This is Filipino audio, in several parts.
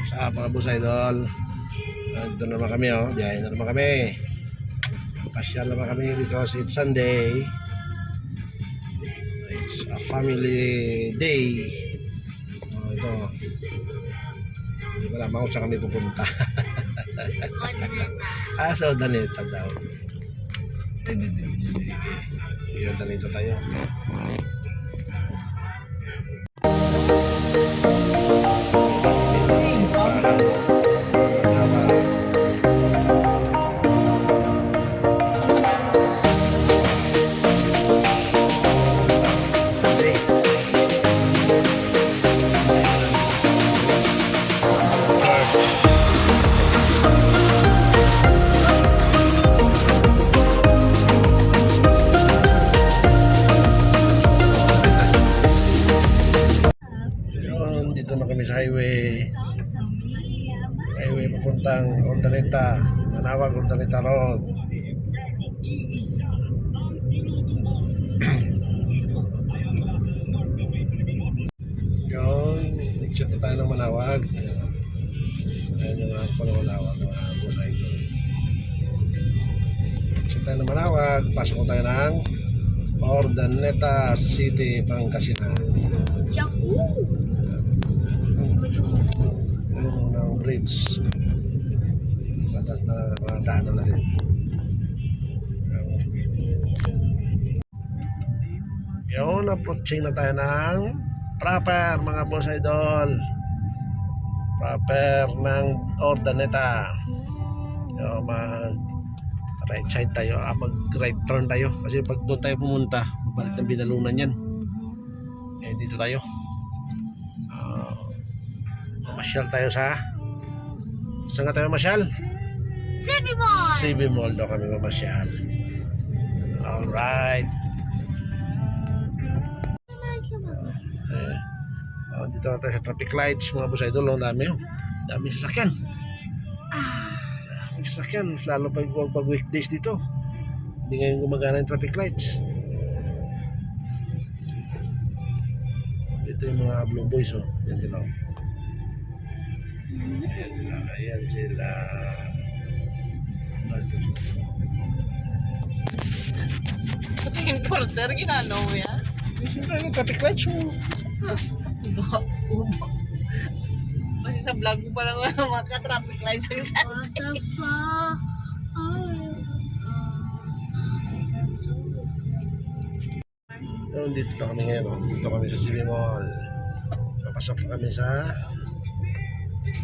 Sa mga boss idol, dito naman kami, biyahe na naman kami. Pasyal naman kami because it's Sunday. It's a family day. Ito, hindi ko alam kung saan kami pupunta. So Daneta daw. Sige, yun, Daneta tayo. Dito na kami sa highway papuntang Urdaneta, Manawag Urdaneta Road. Yun, nag-chat na tayo ng Manawag. Ayan yung ako ng Manawag, mga boss idol. Nag-chat tayo ng Manawag, pasok ko tayo ng Urdaneta City, Pangasinan. Yung unang bridge, madaanan natin. Yun, approaching na tayo ng proper, mga boss idol, proper ng Urdaneta. Yung mag right side tayo, mag right turn tayo, kasi pag doon tayo pumunta, mabalik ng Binalunan yan. Dito tayo, masyal tayo sa, saan nga tayo masyal? CB Mall! CB Mall daw kami mamasyal. Alright. Dito na tayo sa traffic lights, mga boss idol. Dami sasakyan. Dami sasakyan, mas lalo pag weekdays dito. Hindi ngayon gumagana yung traffic lights. Dito yung mga blue boys, yan sila. Ayan sila. Sa tingin ko, sir, ginano mo yan? Siyempre, yung traffic lights mo. Ubo. Kasi sa vlog mo pa lang mga ka-traffic lights ang Sunday. Dito na kami ngayon. Dito kami sa CB Mall. Papasok na kami sa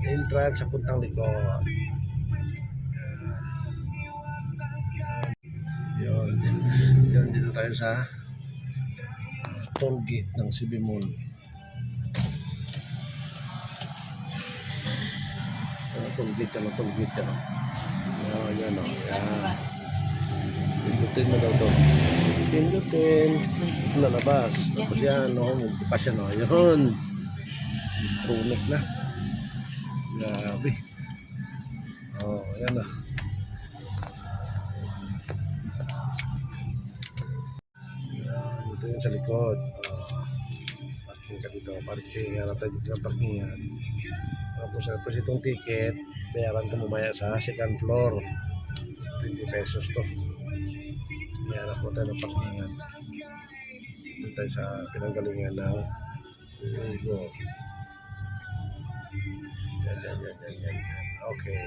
entrance sa puntang likod. Yun, dito tayo sa toll gate ng CB Mall. Toll gate ka. Yan. Pindutin mo daw to. Pindutin. Lalabas. Tapos yan, magbukas yan. Yun. Tunog na. Grabe. Yan na. Dito yung sa likod. Parking ka dito. Parking. Yan tayo dito ng parkingan. Tapos itong ticket, bayaran ito mamaya sa second floor. 20 pesos to. Bayaran po tayo ng parkingan. Dito tayo sa pinanggalingan ng Ugo. Yan. Okay.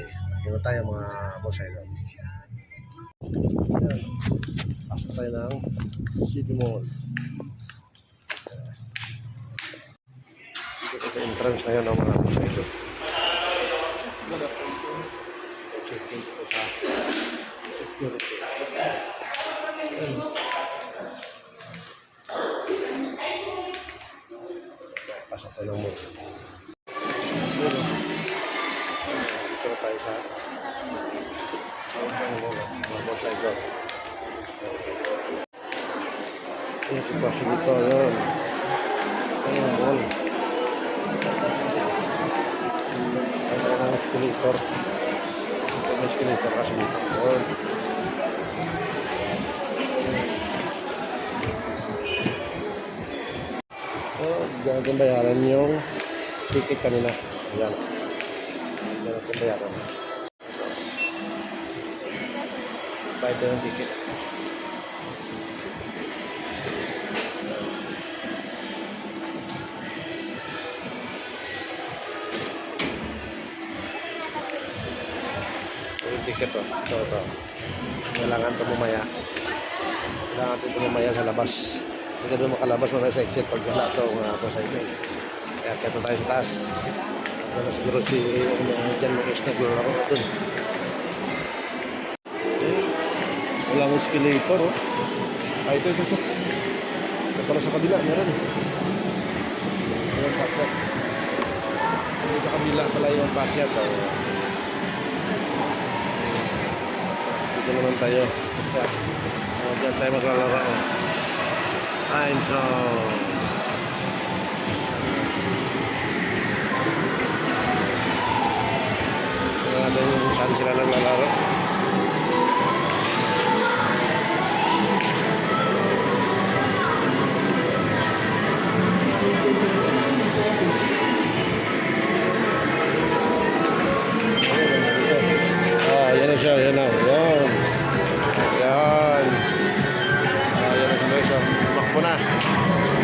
Kaya tayo mga boss idol. Yan. Pasok tayo ng CB Mall. Dito tayo entrance ngayon ng mga boss idol. Check-in po sa security. Yan. Pasok tayo ng mall. Dito na tayo sa mga boss idol. Yung sitwasyon dito, yun. Ito yung mall. Ito yung escalator. Ito yung escalator kasi dito. Yun. Diyan bayaran yung ticket kanina. Ayan. Meron kong bayaran. Bayad na ng ticket. Yung ticket to. Ito. Kailangan ito mamaya. Kailangan ito mamaya sa labas. Hindi ka doon makalabas mga sa exit pag wala ito mga sa ito. Kaya kaya tayo sa taas. Ano siguro si Jan Marquez naglaro doon. Walang escalator, oh. Ay, ito. Ito pala sa kabila, meron. Meron packet. Ito sa kabila pala yung packet, oh. Dito naman tayo. Diyan tayo maglalaro, oh. I'm so... Ada yung saan sila naglalaro. Yan na siya, yan na. Yan. Yan. Yan na siya, siya. Makpo na.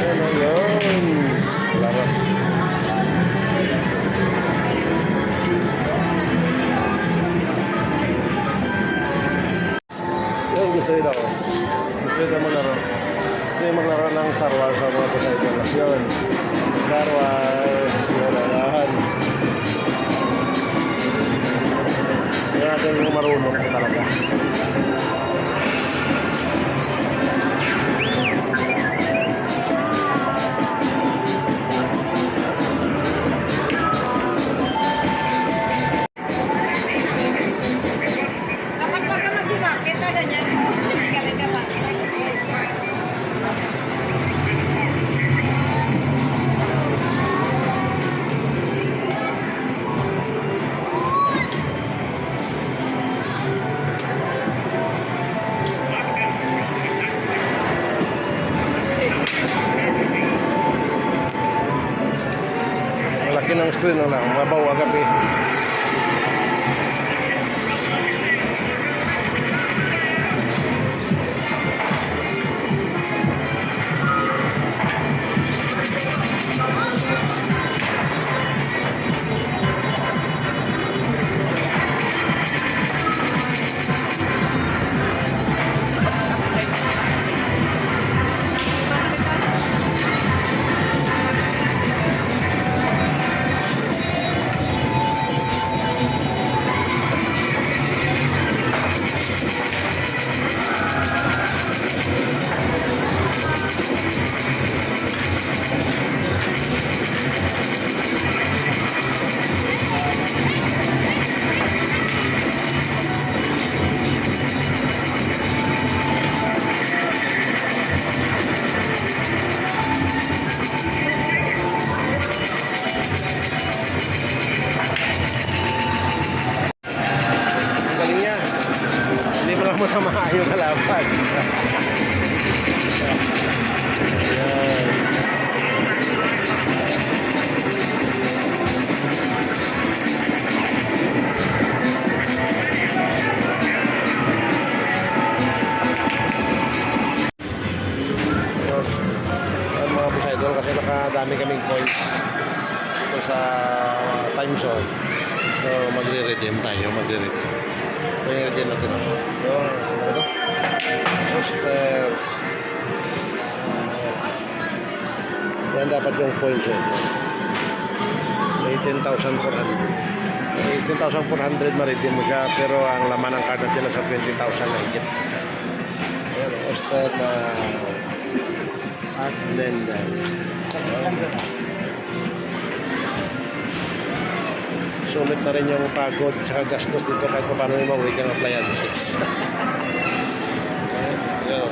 Yan na, yan. Laro. Gusto ito ako. Gusto ito maglaro. Gusto ito maglaro ng Star Wars sa mga Poseidon. Yun. Star Wars. Yun alahan. Yun natin yung marunong ko talaga. Malaki ng screen na lang, mabaw agad eh. Mo na maayo kalaban. Mga Poseidon kasi nakadami kaming points ito sa time zone. So magre-redeem tayo, Pwede din natin. Yung poster. Yan dapat yung points yun. 18,400. 18,400 ma-redeem mo siya. Pero ang laman ng card natin sa 20,000 na higit. Ayan, poster na at blender. Sulit na rin yung pagod at gastos dito kahit pa paano yung mawag ng appliances. Yun.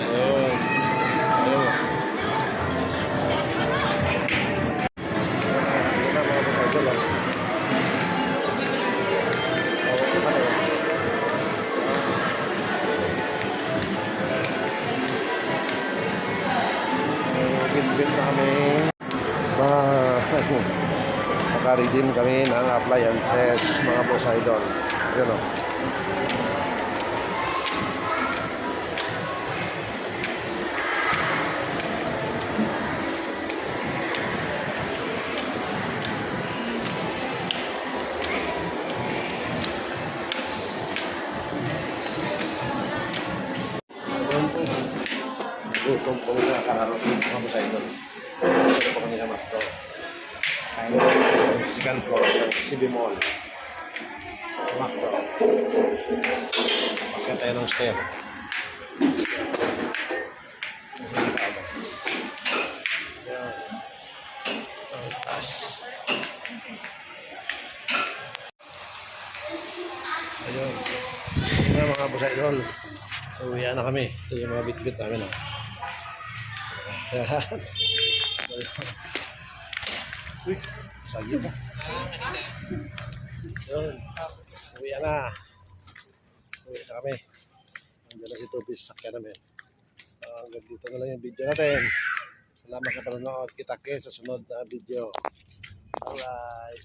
Bin na kami. Maka-redeem kami ng appliances, mga boss idol. Yun o. Gutom po sa kararot mga boss idol. Ito po kami sa Makto. Second floor ng CB Mall. Makto. Pakita tayo ng stair. Ang taas. Ayun. Ito na mga boss idol. So, uwian na kami. Ito yung mga bit-bit namin. Oh. Ayan. Uy, sagi ba? Yun. Uwi na. Uwi na kami. Nandiyan na si Toby sa sakyan namin. Hanggang dito na lang yung video natin. Salamat sa panonood. Kita-kits sa sunod na video. Alright.